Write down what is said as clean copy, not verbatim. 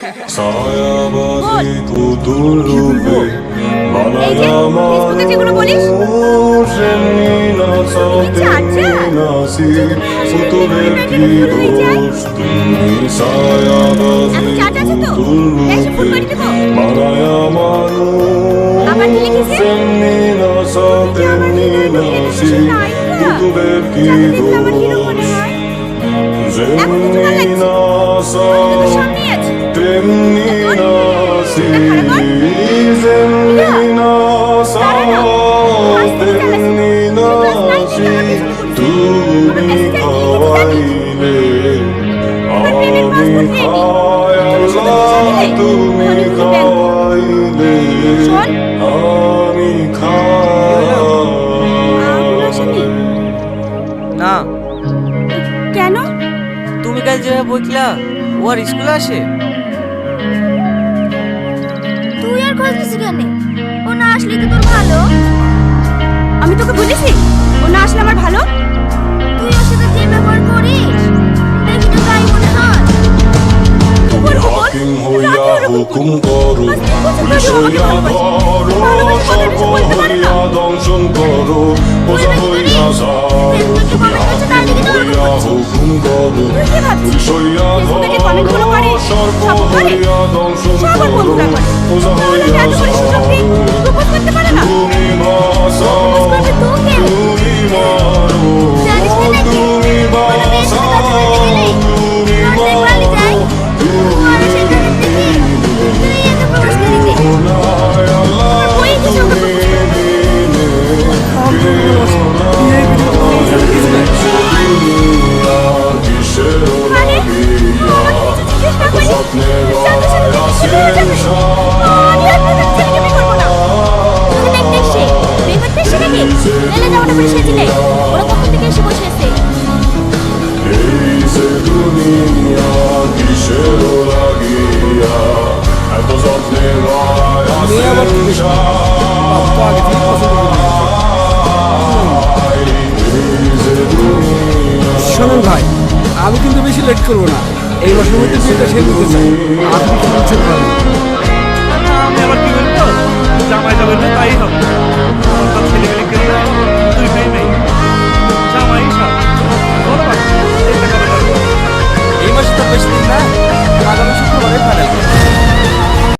ছায়াবাজি পুতুল রূপে বানায় আমার যেগুলো বলিস নাচি পুতুলের কি দোষ তুমি ছায়াবাজি পুতুল রূপে বানায় আমার তেমনি নাচি পুতুলের কি দোষ যেমনি নাচা তেমনি নাচি যেমনি নাচা তেমনি নাচি তুমি খাওয়াইলে আমি খাই আল্লাহ তুমি খাওয়াইলে আমি খাই না কেন? তুমি কাল যেভাবে বলছিলা ও আর স্কুলে আসে? তুই আর খোঁজ নিস কেন? ও না আসলে তো তোর ভালো। আমি তোকে বলেছি ও না আসলে আমার ভালো? তুই ওর সাথে যে ব্যবহার করিস দেখি তো তাই মনে হয়। হাকিম হইয়া হুকুম করো, পুলিশ হইয়া ধরো, সর্প হইয়া দংশন করো, ওঝা হইয়া যাও। তুমি হাকিম হইয়া হুকুম করো, পুলিশ হইয়া ধরো, সর্প হইয়া দংশন করো, ওঝা হইয়া যাও। তুমি বাঁচাও, তুমি মারো, তুমি বাঁচাও, তুমি মারো। শোনেন ভাই, আমি কিন্তু বেশি লেট করবো না। এই মাসের মধ্যে বিয়েটা শেষ করতে চাই। আপনি কি বলছেন ভাই? আমি আবার কি বলবো? জামাই যাবে না তাই হবে। সব ছেলেমেলে কেউ নাই, তুই ভাই নেই, জামাই সব বলো বাবা, এটা কবে করবো? এই মাসে তো বেশি দিন না, আগামী শুক্রবারে ফাইনাল।